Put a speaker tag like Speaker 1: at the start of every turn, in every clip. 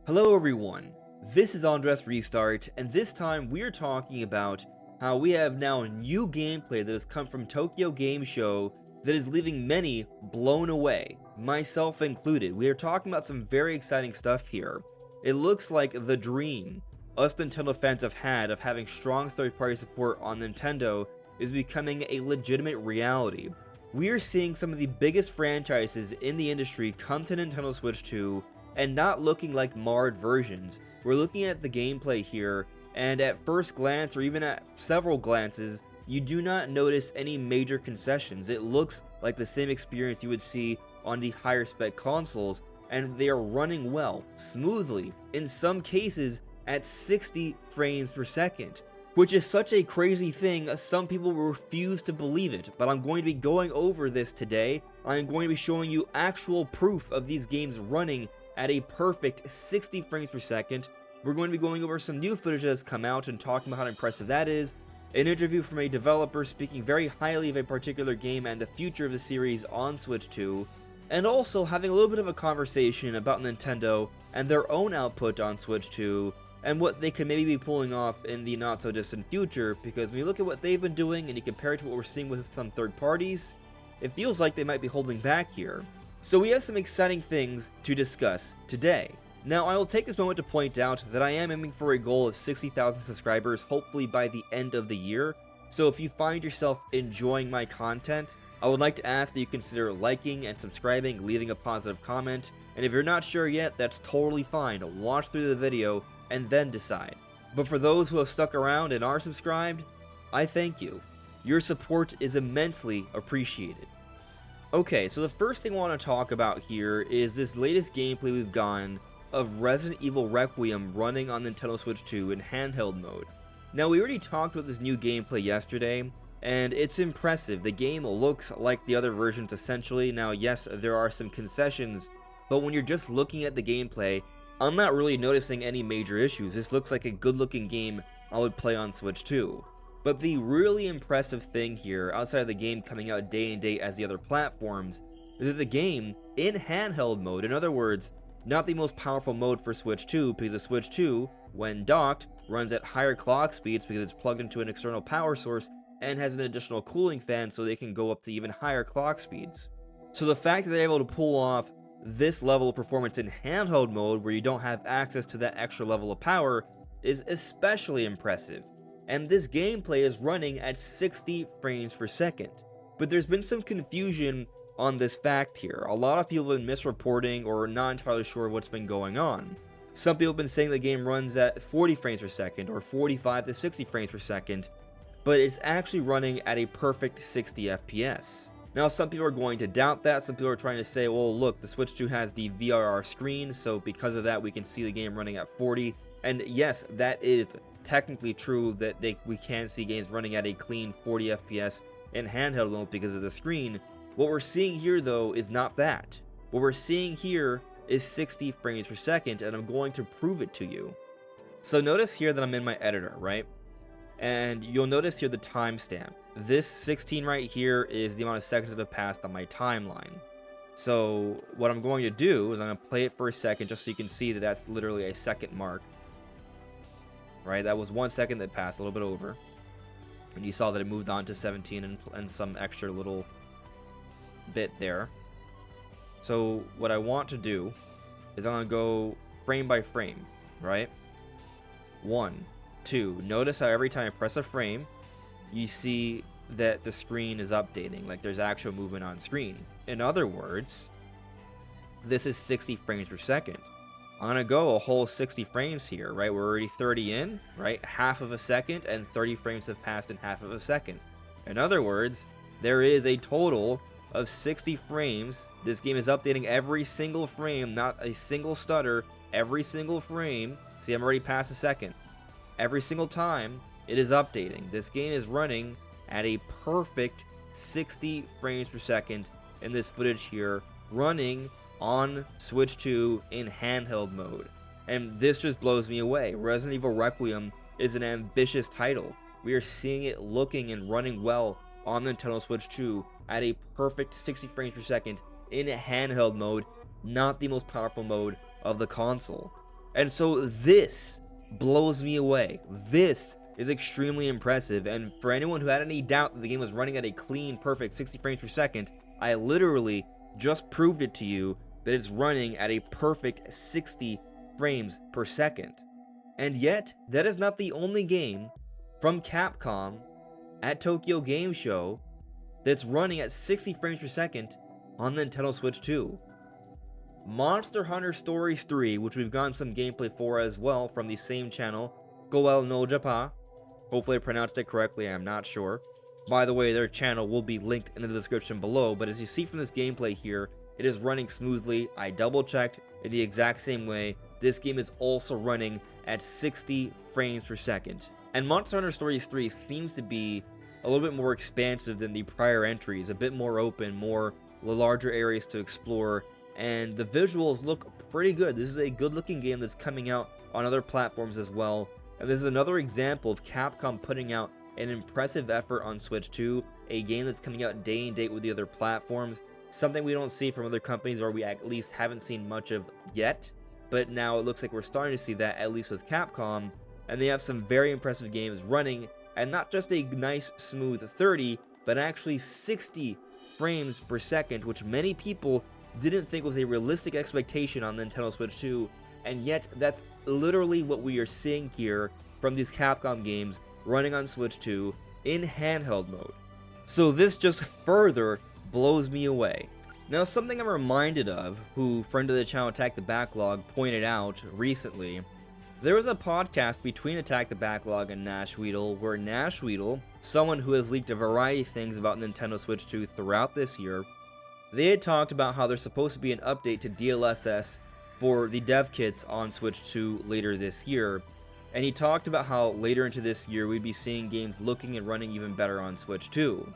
Speaker 1: Hello everyone, this is AndresRestart, and this time we are talking about how we have now new gameplay that has come from Tokyo Game Show that is leaving many blown away, myself included. We are talking about some very exciting stuff here. It looks like the dream us Nintendo fans have had of having strong third-party support on Nintendo is becoming a legitimate reality. We are seeing some of the biggest franchises in the industry come to Nintendo Switch 2 and not looking like marred versions. We're looking at the gameplay here, and at first glance, or even at several glances, you do not notice any major concessions. It looks like the same experience you would see on the higher spec consoles, and they are running well, smoothly, in some cases at 60 frames per second. Which is such a crazy thing, some people will refuse to believe it, but I'm going to be going over this today. I'm going to be showing you actual proof of these games running at a perfect 60 frames per second. We're going to be going over some new footage that has come out and talking about how impressive that is, an interview from a developer speaking very highly of a particular game and the future of the series on Switch 2, and also having a little bit of a conversation about Nintendo and their own output on Switch 2, and what they could maybe be pulling off in the not so distant future, because when you look at what they've been doing and you compare it to what we're seeing with some third parties, it feels like they might be holding back here. So we have some exciting things to discuss today. Now, I will take this moment to point out that I am aiming for a goal of 60,000 subscribers, hopefully by the end of the year. So if you find yourself enjoying my content, I would like to ask that you consider liking and subscribing, leaving a positive comment. And if you're not sure yet, that's totally fine. Watch through the video and then decide. But for those who have stuck around and are subscribed, I thank you. Your support is immensely appreciated. Okay, so the first thing I want to talk about here is this latest gameplay we've gotten of Resident Evil Requiem running on Nintendo Switch 2 in handheld mode. Now, we already talked about this new gameplay yesterday, and it's impressive. The game looks like the other versions essentially. Now, yes, there are some concessions, but when you're just looking at the gameplay, I'm not really noticing any major issues. This looks like a good-looking game I would play on Switch 2. But the really impressive thing here, outside of the game coming out day and date as the other platforms, is that the game, in handheld mode, in other words, not the most powerful mode for Switch 2, because the Switch 2, when docked, runs at higher clock speeds because it's plugged into an external power source and has an additional cooling fan so they can go up to even higher clock speeds. So the fact that they're able to pull off this level of performance in handheld mode, where you don't have access to that extra level of power, is especially impressive. And this gameplay is running at 60 frames per second. But there's been some confusion on this fact here. A lot of people have been misreporting or not entirely sure what's been going on. Some people have been saying the game runs at 40 frames per second or 45 to 60 frames per second, but it's actually running at a perfect 60 FPS. Now, some people are going to doubt that. Some people are trying to say, well, look, the Switch 2 has the VRR screen, so because of that, we can see the game running at 40. And yes, that is technically true, that we can see games running at a clean 40 FPS in handheld mode because of the screen. What we're seeing here, though, is not that. What we're seeing here is 60 frames per second, and I'm going to prove it to you. So notice here that I'm in my editor, right? And you'll notice here the timestamp. This 16 right here is the amount of seconds that have passed on my timeline. So what I'm going to do is I'm going to play it for a second just so you can see that that's literally a second mark. Right, that was 1 second that passed, a little bit over. And you saw that it moved on to 17 and some extra little bit there. So what I want to do is I'm going to go frame by frame, right? 1, 2. Notice how every time I press a frame, you see that the screen is updating, like there's actual movement on screen. In other words, this is 60 frames per second. I'm going to go a whole 60 frames here, right? We're already 30 in, right? Half of a second, and 30 frames have passed in half of a second. In other words, there is a total of 60 frames. This game is updating every single frame, not a single stutter, every single frame. See, I'm already past a second. Every single time, it is updating. This game is running at a perfect 60 frames per second in this footage here, running on Switch 2 in handheld mode. And this just blows me away. Resident Evil Requiem is an ambitious title. We are seeing it looking and running well on the Nintendo Switch 2 at a perfect 60 frames per second in handheld mode, not the most powerful mode of the console. And so this blows me away. This is extremely impressive, and for anyone who had any doubt that the game was running at a clean, perfect 60 frames per second, I literally just proved it to you that it's running at a perfect 60 frames per second. And yet, that is not the only game from Capcom at Tokyo Game Show that's running at 60 frames per second on the Nintendo Switch 2. Monster Hunter Stories 3, which we've gotten some gameplay for as well from the same channel, Goel no Japa. Hopefully I pronounced it correctly, I'm not sure. By the way, their channel will be linked in the description below, but as you see from this gameplay here, it is running smoothly. I double checked in the exact same way. This game is also running at 60 frames per second. And Monster Hunter Stories 3 seems to be a little bit more expansive than the prior entries, a bit more open, more larger areas to explore, and the visuals look pretty good. This is a good looking game that's coming out on other platforms as well, and this is another example of Capcom putting out an impressive effort on Switch 2, a game that's coming out day and date with the other platforms, something we don't see from other companies, or we at least haven't seen much of yet, but now it looks like we're starting to see that, at least with Capcom, and they have some very impressive games running at not just a nice smooth 30, but actually 60 frames per second, which many people didn't think was a realistic expectation on the Nintendo Switch 2, and yet that's literally what we are seeing here from these Capcom games running on Switch 2 in handheld mode. So this just further blows me away. Now, something I'm reminded of, who friend of the channel Attack the Backlog pointed out recently, there was a podcast between Attack the Backlog and Nashweedle, where Nashweedle, someone who has leaked a variety of things about Nintendo Switch 2 throughout this year, they had talked about how there's supposed to be an update to DLSS for the dev kits on Switch 2 later this year, and he talked about how later into this year we'd be seeing games looking and running even better on Switch 2.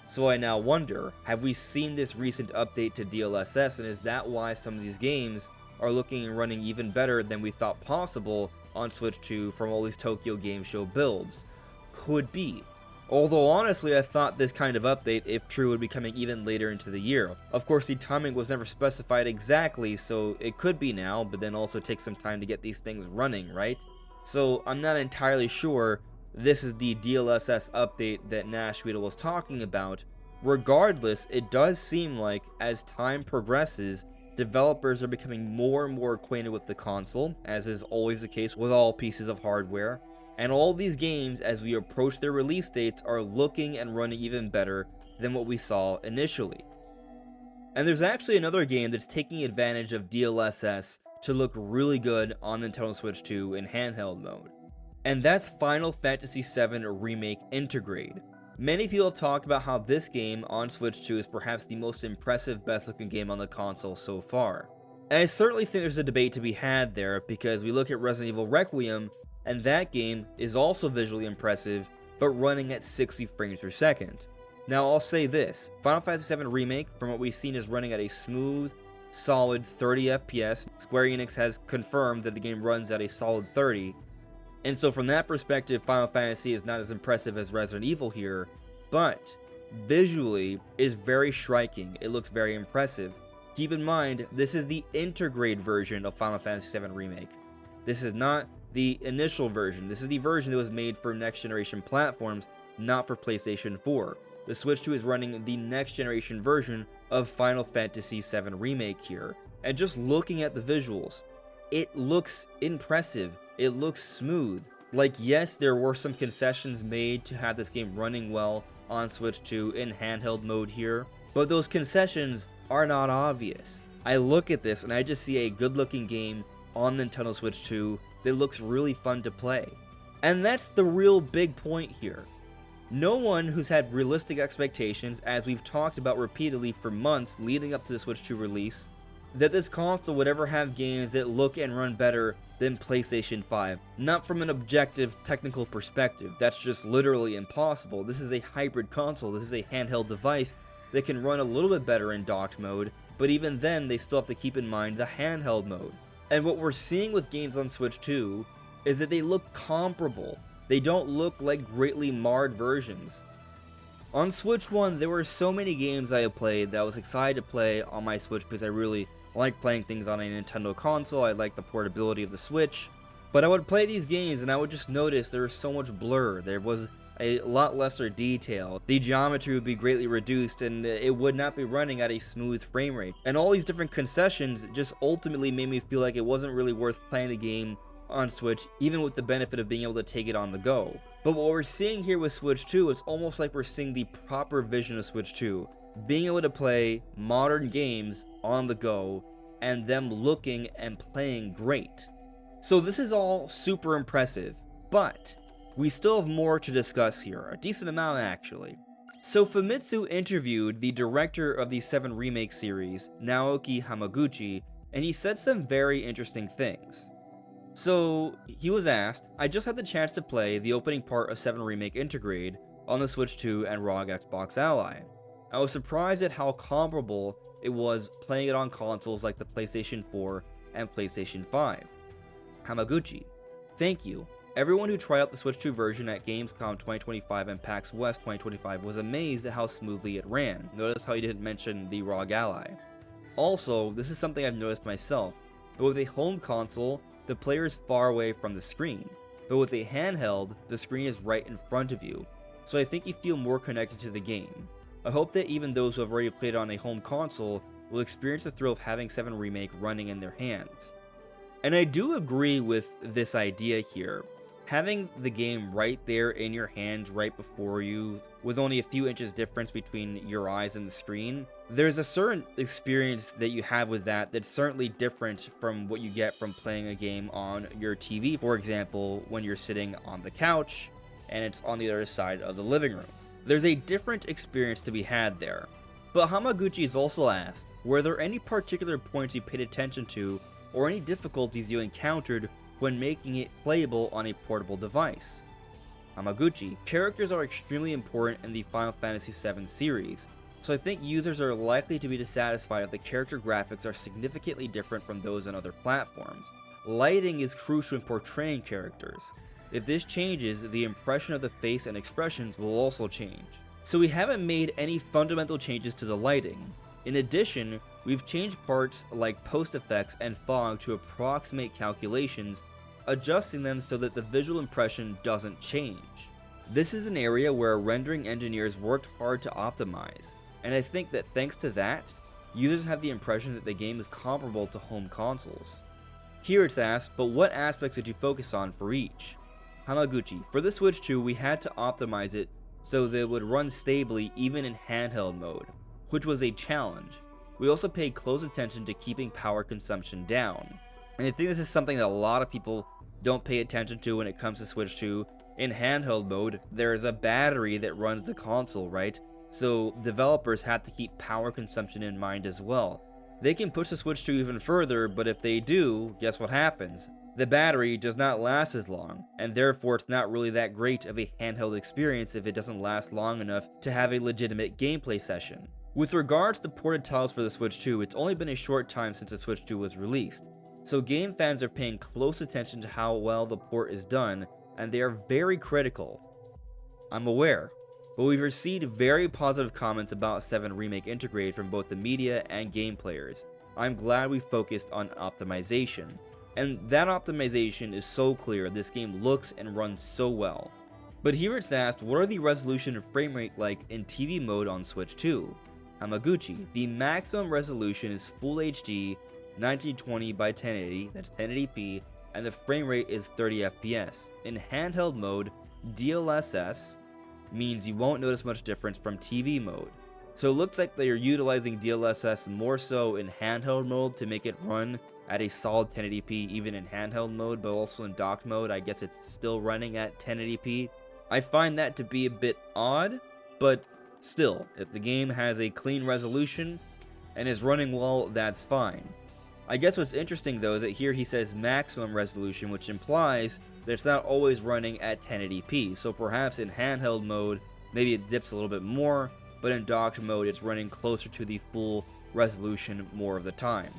Speaker 1: So I now wonder, have we seen this recent update to DLSS, and is that why some of these games are looking and running even better than we thought possible on Switch 2 from all these Tokyo Game Show builds? Could be. Although honestly, I thought this kind of update, if true, would be coming even later into the year. Of course, the timing was never specified exactly, so it could be now, but then also take some time to get these things running, right? So I'm not entirely sure this is the DLSS update that Nashweedle was talking about. Regardless, it does seem like as time progresses, developers are becoming more and more acquainted with the console, as is always the case with all pieces of hardware. And all these games, as we approach their release dates, are looking and running even better than what we saw initially. And there's actually another game that's taking advantage of DLSS to look really good on Nintendo Switch 2 in handheld mode. And that's Final Fantasy VII Remake Intergrade. Many people have talked about how this game on Switch 2 is perhaps the most impressive, best looking game on the console so far. And I certainly think there's a debate to be had there, because we look at Resident Evil Requiem, and that game is also visually impressive, but running at 60 frames per second. Now I'll say this, Final Fantasy VII Remake, from what we've seen, is running at a smooth, solid 30 FPS. Square Enix has confirmed that the game runs at a solid 30, and so from that perspective, Final Fantasy is not as impressive as Resident Evil here, but visually is very striking. It looks very impressive. Keep in mind, this is the Intergrade version of Final Fantasy VII Remake. This is not the initial version. This is the version that was made for next generation platforms, not for PlayStation 4. The Switch 2 is running the next generation version of Final Fantasy VII Remake here. And just looking at the visuals, it looks impressive. It looks smooth. Like, yes, there were some concessions made to have this game running well on Switch 2 in handheld mode here, but those concessions are not obvious. I look at this and I just see a good looking game on Nintendo Switch 2 that looks really fun to play. And that's the real big point here. No one who's had realistic expectations, as we've talked about repeatedly for months leading up to the Switch 2 release, that this console would ever have games that look and run better than PlayStation 5. Not from an objective technical perspective, that's just literally impossible. This is a hybrid console, this is a handheld device that can run a little bit better in docked mode, but even then they still have to keep in mind the handheld mode. And what we're seeing with games on Switch 2 is that they look comparable. They don't look like greatly marred versions. On Switch 1, there were so many games I have played that I was excited to play on my Switch because I really I like playing things on a Nintendo console, I like the portability of the Switch, but I would play these games and I would just notice there was so much blur, there was a lot lesser detail, the geometry would be greatly reduced, and it would not be running at a smooth frame rate. And all these different concessions just ultimately made me feel like it wasn't really worth playing the game on Switch, even with the benefit of being able to take it on the go. But what we're seeing here with Switch 2, it's almost like we're seeing the proper vision of Switch 2. Being able to play modern games on the go, and them looking and playing great. So this is all super impressive, but we still have more to discuss here, a decent amount actually. So Famitsu interviewed the director of the 7 Remake series, Naoki Hamaguchi, and he said some very interesting things. So he was asked, I just had the chance to play the opening part of 7 Remake Intergrade on the Switch 2 and ROG Xbox Ally. I was surprised at how comparable it was playing it on consoles like the PlayStation 4 and PlayStation 5. Hamaguchi, thank you. Everyone who tried out the Switch 2 version at Gamescom 2025 and PAX West 2025 was amazed at how smoothly it ran. Notice how he didn't mention the ROG Ally. Also, this is something I've noticed myself, but with a home console, the player is far away from the screen. But with a handheld, the screen is right in front of you, so I think you feel more connected to the game. I hope that even those who have already played on a home console will experience the thrill of having 7 Remake running in their hands. And I do agree with this idea here. Having the game right there in your hands, right before you, with only a few inches difference between your eyes and the screen, there's a certain experience that you have with that that's certainly different from what you get from playing a game on your TV, for example, when you're sitting on the couch and it's on the other side of the living room. There's a different experience to be had there. But Hamaguchi is also asked, were there any particular points you paid attention to or any difficulties you encountered when making it playable on a portable device? Hamaguchi, characters are extremely important in the Final Fantasy VII series, so I think users are likely to be dissatisfied if the character graphics are significantly different from those on other platforms. Lighting is crucial in portraying characters. If this changes, the impression of the face and expressions will also change. So we haven't made any fundamental changes to the lighting. In addition, we've changed parts like post effects and fog to approximate calculations, adjusting them so that the visual impression doesn't change. This is an area where rendering engineers worked hard to optimize, and I think that thanks to that, users have the impression that the game is comparable to home consoles. Here it's asked, but what aspects did you focus on for each? Hamaguchi, for the Switch 2 we had to optimize it so that it would run stably even in handheld mode, which was a challenge. We also paid close attention to keeping power consumption down. And I think this is something that a lot of people don't pay attention to when it comes to Switch 2. In handheld mode, there is a battery that runs the console, right? So developers have to keep power consumption in mind as well. They can push the Switch 2 even further, but if they do, guess what happens? The battery does not last as long, and therefore it's not really that great of a handheld experience if it doesn't last long enough to have a legitimate gameplay session. With regards to ported titles for the Switch 2, it's only been a short time since the Switch 2 was released, so game fans are paying close attention to how well the port is done, and they are very critical. I'm aware, but we've received very positive comments about 7 Remake Intergrade from both the media and game players. I'm glad we focused on optimization. And that optimization is so clear, this game looks and runs so well. But here it's asked, what are the resolution and frame rate like in TV mode on Switch 2? Hamaguchi, the maximum resolution is Full HD 1920 by 1080, that's 1080p, and the frame rate is 30 FPS. In handheld mode, DLSS means you won't notice much difference from TV mode. So it looks like they are utilizing DLSS more so in handheld mode to make it run at a solid 1080p even in handheld mode, but also in docked mode I guess it's still running at 1080p. I find that to be a bit odd, but still, if the game has a clean resolution and is running well, that's fine. I guess what's interesting though is that here he says maximum resolution, which implies that it's not always running at 1080p, so perhaps in handheld mode maybe it dips a little bit more, but in docked mode it's running closer to the full resolution more of the time.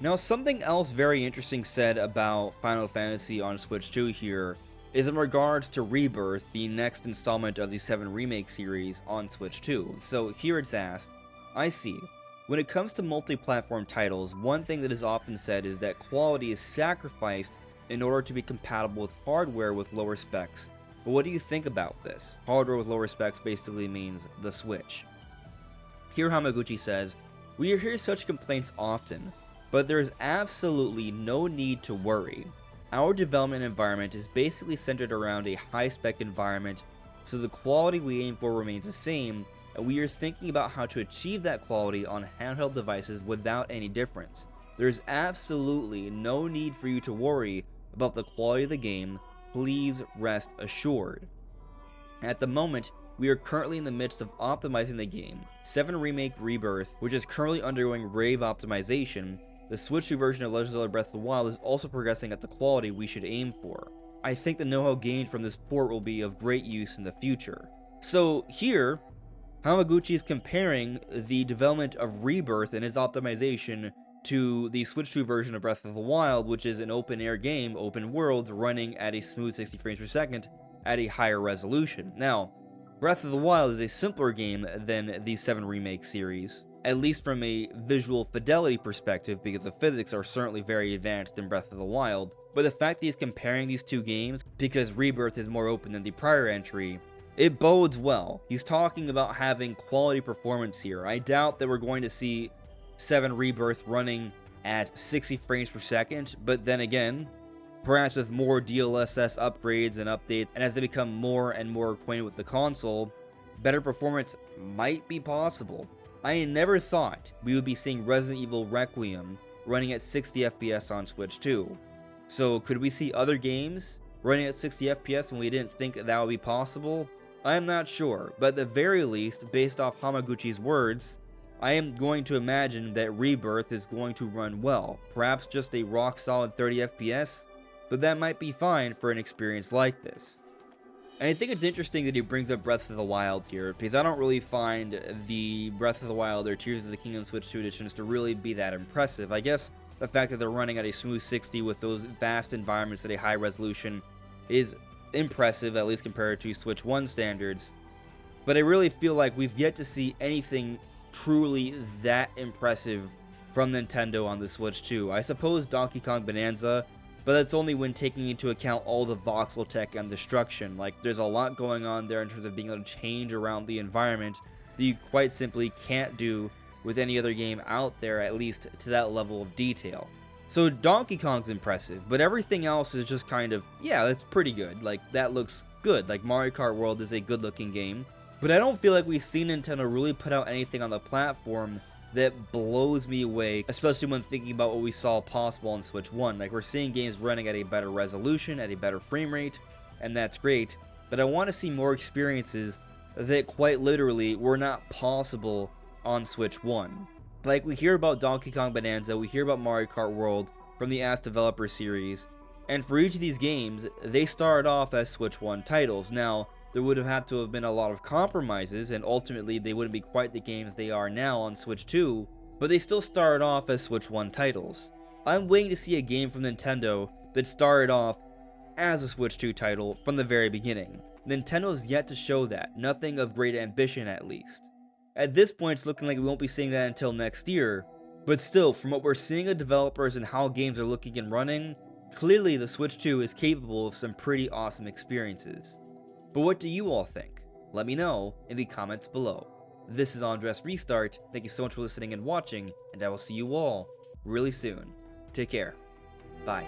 Speaker 1: Now, something else very interesting said about Final Fantasy on Switch 2 here is in regards to Rebirth, the next installment of the 7 Remake series on Switch 2. So here it's asked, I see. When it comes to multi-platform titles, one thing that is often said is that quality is sacrificed in order to be compatible with hardware with lower specs. But what do you think about this? Hardware with lower specs basically means the Switch. Here Hamaguchi says, "We hear such complaints often, but there is absolutely no need to worry. Our development environment is basically centered around a high-spec environment, so the quality we aim for remains the same, and we are thinking about how to achieve that quality on handheld devices without any difference. There's absolutely no need for you to worry about the quality of the game. Please rest assured." At the moment, we are currently in the midst of optimizing the game. 7 Remake Rebirth, which is currently undergoing rave optimization. The Switch 2 version of Legend of Zelda Breath of the Wild is also progressing at the quality we should aim for. I think the know-how gained from this port will be of great use in the future. So here, Hamaguchi is comparing the development of Rebirth and its optimization to the Switch 2 version of Breath of the Wild, which is an open-air game, open world, running at a smooth 60 frames per second at a higher resolution. Now, Breath of the Wild is a simpler game than the 7 Remake series, at least from a visual fidelity perspective, because the physics are certainly very advanced in Breath of the Wild. But the fact that he's comparing these two games, because Rebirth is more open than the prior entry, it bodes well. He's talking about having quality performance here. I doubt that we're going to see 7 Rebirth running at 60 frames per second, but then again, perhaps with more DLSS upgrades and updates, and as they become more and more acquainted with the console, better performance might be possible. I never thought we would be seeing Resident Evil Requiem running at 60 FPS on Switch 2. So could we see other games running at 60 FPS when we didn't think that would be possible? I'm not sure, but at the very least, based off Hamaguchi's words, I am going to imagine that Rebirth is going to run well. Perhaps just a rock solid 30 FPS, but that might be fine for an experience like this. And I think it's interesting that he brings up Breath of the Wild here, because I don't really find the Breath of the Wild or Tears of the Kingdom Switch 2 editions to really be that impressive. I guess the fact that they're running at a smooth 60 with those vast environments at a high resolution is impressive, at least compared to Switch 1 standards. But I really feel like we've yet to see anything truly that impressive from Nintendo on the Switch 2. I suppose Donkey Kong Bonanza, but that's only when taking into account all the voxel tech and destruction. Like, there's a lot going on there in terms of being able to change around the environment that you quite simply can't do with any other game out there, at least to that level of detail. So Donkey Kong's impressive, but everything else is just kind of, yeah, that's pretty good. Like, that looks good. Like, Mario Kart World is a good looking game, but I don't feel like we've seen Nintendo really put out anything on the platform that blows me away, especially when thinking about what we saw possible on Switch 1. Like, we're seeing games running at a better resolution, at a better frame rate, and that's great, but I want to see more experiences that quite literally were not possible on Switch 1. Like, we hear about Donkey Kong Bonanza, we hear about Mario Kart World from the Ask Developer series, and for each of these games, they started off as Switch 1 titles. Now, there would have had to have been a lot of compromises, and ultimately they wouldn't be quite the games they are now on Switch 2, but they still started off as Switch 1 titles. I'm waiting to see a game from Nintendo that started off as a Switch 2 title from the very beginning. Nintendo's yet to show that, nothing of great ambition at least. At this point, it's looking like we won't be seeing that until next year, but still, from what we're seeing of developers and how games are looking and running, clearly the Switch 2 is capable of some pretty awesome experiences. But what do you all think? Let me know in the comments below. This is AndresRestart. Thank you so much for listening and watching, and I will see you all really soon. Take care. Bye.